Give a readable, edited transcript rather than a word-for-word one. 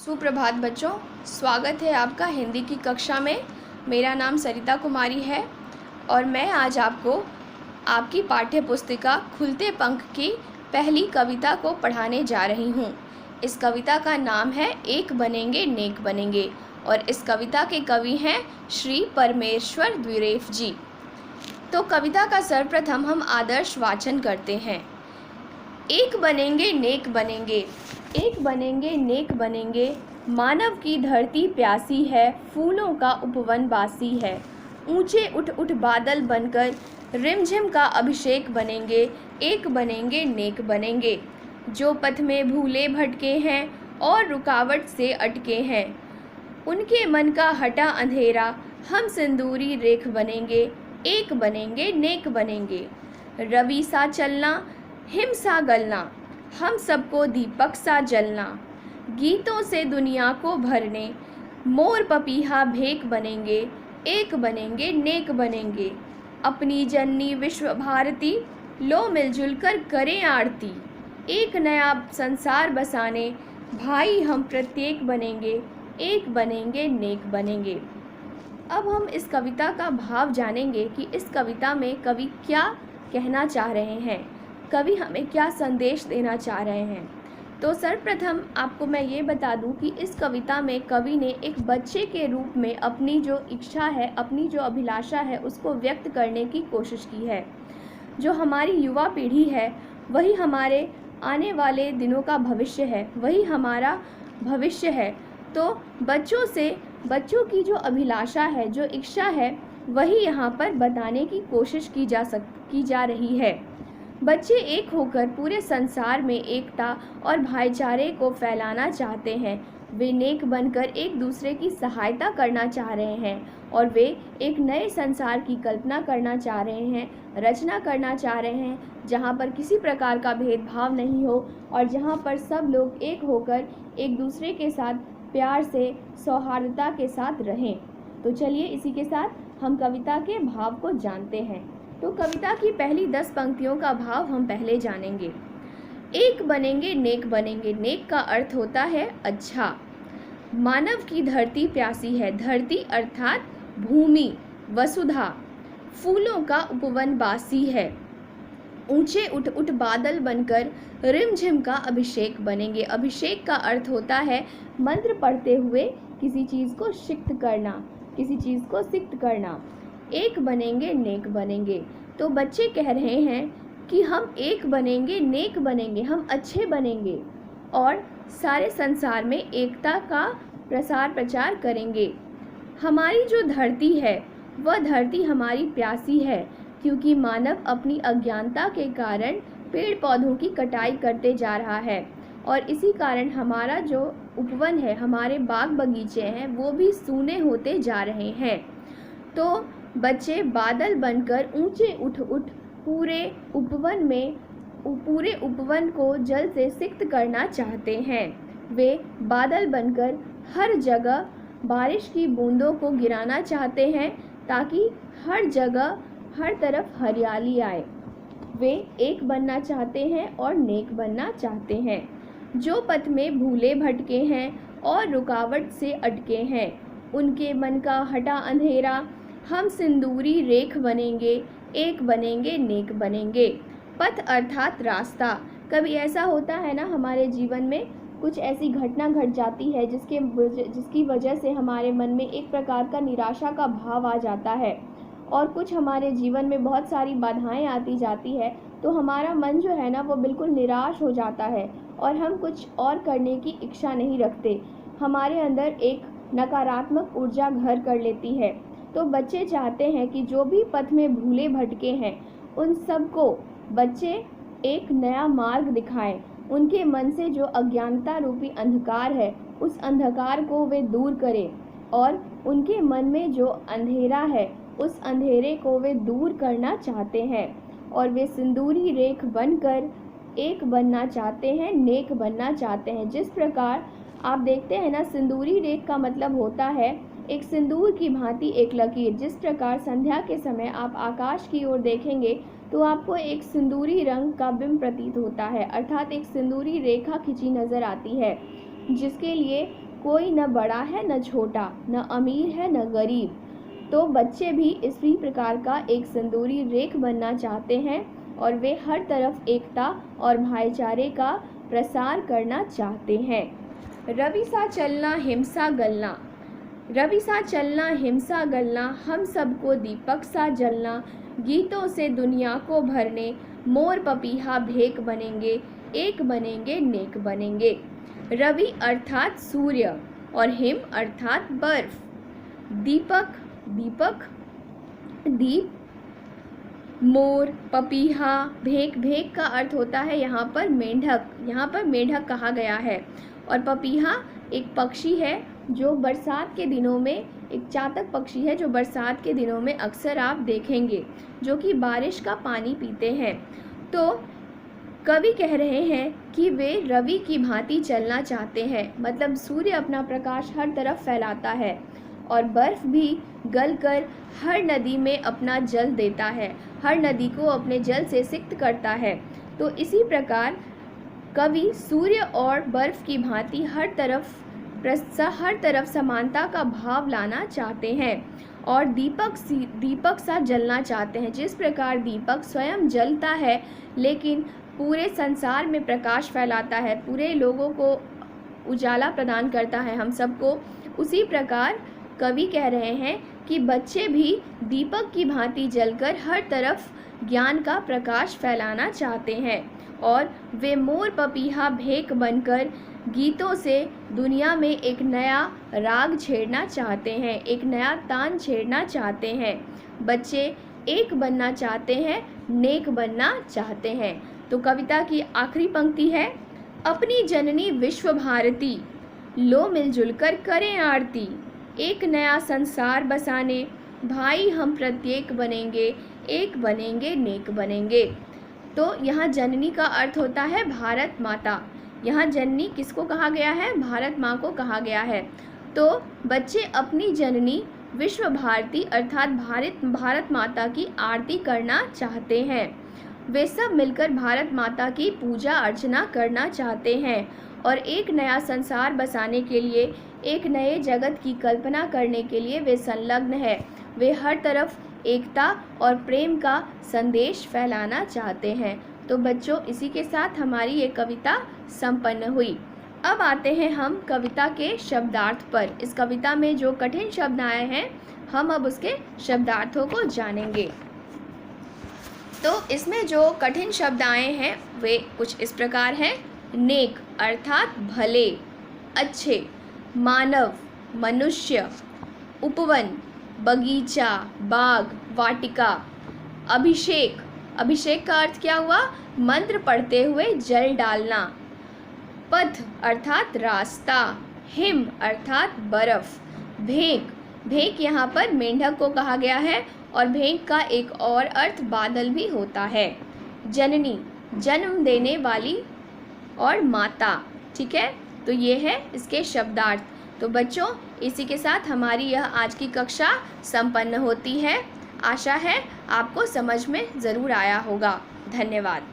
सुप्रभात बच्चों, स्वागत है आपका हिंदी की कक्षा में। मेरा नाम सरिता कुमारी है और मैं आज आपको आपकी पाठ्य पुस्तिका खुलते पंख की पहली कविता को पढ़ाने जा रही हूँ। इस कविता का नाम है एक बनेंगे नेक बनेंगे और इस कविता के कवि हैं श्री परमेश्वर द्विरेफ जी। तो कविता का सर्वप्रथम हम आदर्श वाचन करते हैं। एक बनेंगे नेक बनेंगे, एक बनेंगे नेक बनेंगे, मानव की धरती प्यासी है, फूलों का उपवन बासी है। ऊंचे उठ उठ बादल बनकर रिमझिम का अभिषेक बनेंगे, एक बनेंगे नेक बनेंगे। जो पथ में भूले भटके हैं और रुकावट से अटके हैं, उनके मन का हटा अंधेरा, हम सिंदूरी रेख बनेंगे, एक बनेंगे नेक बनेंगे। रवि सा चलना, हिम सा गलना, हम सबको दीपक सा जलना, गीतों से दुनिया को भरने, मोर पपीहा भेक बनेंगे, एक बनेंगे नेक बनेंगे। अपनी जननी विश्व भारती, लो मिलजुल कर करें आरती, एक नया संसार बसाने, भाई हम प्रत्येक बनेंगे, एक बनेंगे नेक बनेंगे। अब हम इस कविता का भाव जानेंगे कि इस कविता में कवि क्या कहना चाह रहे हैं, कवि हमें क्या संदेश देना चाह रहे हैं। तो सर्वप्रथम आपको मैं ये बता दूं कि इस कविता में कवि ने एक बच्चे के रूप में अपनी जो इच्छा है, अपनी जो अभिलाषा है, उसको व्यक्त करने की कोशिश की है। जो हमारी युवा पीढ़ी है वही हमारे आने वाले दिनों का भविष्य है, वही हमारा भविष्य है। तो बच्चों की जो अभिलाषा है, जो इच्छा है, वही यहाँ पर बताने की कोशिश की जा रही है। बच्चे एक होकर पूरे संसार में एकता और भाईचारे को फैलाना चाहते हैं। वे नेक बनकर एक दूसरे की सहायता करना चाह रहे हैं और वे एक नए संसार की कल्पना करना चाह रहे हैं, रचना करना चाह रहे हैं, जहाँ पर किसी प्रकार का भेदभाव नहीं हो और जहाँ पर सब लोग एक होकर एक दूसरे के साथ प्यार से, सौहार्दता के साथ रहें। तो चलिए इसी के साथ हम कविता के भाव को जानते हैं। तो कविता की पहली 10 पंक्तियों का भाव हम पहले जानेंगे। एक बनेंगे नेक बनेंगे, नेक का अर्थ होता है अच्छा। मानव की धरती प्यासी है, धरती अर्थात भूमि, वसुधा। फूलों का उपवन बासी है, ऊंचे उठ उठ बादल बनकर रिमझिम का अभिषेक बनेंगे। अभिषेक का अर्थ होता है मंत्र पढ़ते हुए किसी चीज़ को सिक्त करना, किसी चीज़ को सिक्त करना। एक बनेंगे नेक बनेंगे, तो बच्चे कह रहे हैं कि हम एक बनेंगे नेक बनेंगे, हम अच्छे बनेंगे और सारे संसार में एकता का प्रसार प्रचार करेंगे। हमारी जो धरती है वह धरती हमारी प्यासी है, क्योंकि मानव अपनी अज्ञानता के कारण पेड़ पौधों की कटाई करते जा रहा है और इसी कारण हमारा जो उपवन है, हमारे बाग बगीचे हैं, वो भी सूने होते जा रहे हैं। तो बच्चे बादल बनकर ऊंचे उठ उठ पूरे उपवन को जल से सिक्त करना चाहते हैं। वे बादल बनकर हर जगह बारिश की बूंदों को गिराना चाहते हैं ताकि हर जगह हर तरफ हरियाली आए। वे एक बनना चाहते हैं और नेक बनना चाहते हैं। जो पथ में भूले भटके हैं और रुकावट से अटके हैं, उनके मन का हटा अंधेरा, हम सिंदूरी रेख बनेंगे, एक बनेंगे नेक बनेंगे। पथ अर्थात रास्ता। कभी ऐसा होता है ना, हमारे जीवन में कुछ ऐसी घटना घट जाती है जिसकी वजह से हमारे मन में एक प्रकार का निराशा का भाव आ जाता है और कुछ हमारे जीवन में बहुत सारी बाधाएं आती जाती है, तो हमारा मन जो है ना वो बिल्कुल निराश हो जाता है और हम कुछ और करने की इच्छा नहीं रखते। हमारे अंदर एक नकारात्मक ऊर्जा घर कर लेती है। तो बच्चे चाहते हैं कि जो भी पथ में भूले भटके हैं उन सबको बच्चे एक नया मार्ग दिखाएं। उनके मन से जो अज्ञानता रूपी अंधकार है, उस अंधकार को वे दूर करें और उनके मन में जो अंधेरा है, उस अंधेरे को वे दूर करना चाहते हैं और वे सिंदूरी रेख बनकर एक बनना चाहते हैं, नेक बनना चाहते हैं। जिस प्रकार आप देखते हैं ना, सिंदूरी रेख का मतलब होता है एक सिंदूर की भांति एक लकीर। जिस प्रकार संध्या के समय आप आकाश की ओर देखेंगे तो आपको एक सिंदूरी रंग का बिंब प्रतीत होता है, अर्थात एक सिंदूरी रेखा खिंची नजर आती है, जिसके लिए कोई न बड़ा है न छोटा, न अमीर है न गरीब। तो बच्चे भी इसी प्रकार का एक सिंदूरी रेख बनना चाहते हैं और वे हर तरफ एकता और भाईचारे का प्रसार करना चाहते हैं। रवि सा चलना हिंसा गलना, रवि सा चलना हिंसा गलना, हम सबको दीपक सा जलना, गीतों से दुनिया को भरने, मोर पपीहा भेक बनेंगे, एक बनेंगे नेक बनेंगे। रवि अर्थात सूर्य और हिम अर्थात बर्फ, दीपक दीपक दीप, मोर पपीहा भेक, भेक का अर्थ होता है यहाँ पर मेंढक, यहाँ पर मेंढक कहा गया है। और पपीहा एक पक्षी है जो बरसात के दिनों में, एक चातक पक्षी है जो बरसात के दिनों में अक्सर आप देखेंगे, जो कि बारिश का पानी पीते हैं। तो कवि कह रहे हैं कि वे रवि की भांति चलना चाहते हैं, मतलब सूर्य अपना प्रकाश हर तरफ फैलाता है और बर्फ़ भी गलकर हर नदी में अपना जल देता है, हर नदी को अपने जल से सिक्त करता है। तो इसी प्रकार कवि सूर्य और बर्फ़ की भांति हर तरफ समानता का भाव लाना चाहते हैं और दीपक सा जलना चाहते हैं। जिस प्रकार दीपक स्वयं जलता है लेकिन पूरे संसार में प्रकाश फैलाता है, पूरे लोगों को उजाला प्रदान करता है हम सबको, उसी प्रकार कवि कह रहे हैं कि बच्चे भी दीपक की भांति जलकर हर तरफ ज्ञान का प्रकाश फैलाना चाहते हैं और वे मोर पपीहा भेक बनकर गीतों से दुनिया में एक नया राग छेड़ना चाहते हैं, एक नया तान छेड़ना चाहते हैं। बच्चे एक बनना चाहते हैं, नेक बनना चाहते हैं। तो कविता की आखिरी पंक्ति है, अपनी जननी विश्व भारती, लो मिलजुल कर करें आरती, एक नया संसार बसाने, भाई हम प्रत्येक बनेंगे, एक बनेंगे नेक बनेंगे। तो यहाँ जननी का अर्थ होता है भारत माता। यहाँ जननी किसको कहा गया है? भारत माँ को कहा गया है। तो बच्चे अपनी जननी विश्व भारती अर्थात भारत माता की आरती करना चाहते हैं। वे सब मिलकर भारत माता की पूजा अर्चना करना चाहते हैं और एक नया संसार बसाने के लिए, एक नए जगत की कल्पना करने के लिए वे संलग्न है। वे हर तरफ एकता और प्रेम का संदेश फैलाना चाहते हैं। तो बच्चों, इसी के साथ हमारी ये कविता संपन्न हुई। अब आते हैं हम कविता के शब्दार्थ पर। इस कविता में जो कठिन शब्द आए हैं, हम अब उसके शब्दार्थों को जानेंगे। तो इसमें जो कठिन शब्द आए हैं वे कुछ इस प्रकार हैं। नेक अर्थात भले, अच्छे, मानव मनुष्य, उपवन बगीचा, बाग, वाटिका, अभिषेक, अभिषेक का अर्थ क्या हुआ? मंत्र पढ़ते हुए जल डालना, पथ अर्थात रास्ता, हिम अर्थात बर्फ, भेंक, भेंक यहाँ पर मेंढक को कहा गया है और भेंक का एक और अर्थ बादल भी होता है। जननी, जन्म देने वाली और माता। ठीक है, तो ये है इसके शब्दार्थ। तो बच्चों, इसी के साथ हमारी यह आज की कक्षा संपन्न होती है। आशा है आपको समझ में ज़रूर आया होगा। धन्यवाद।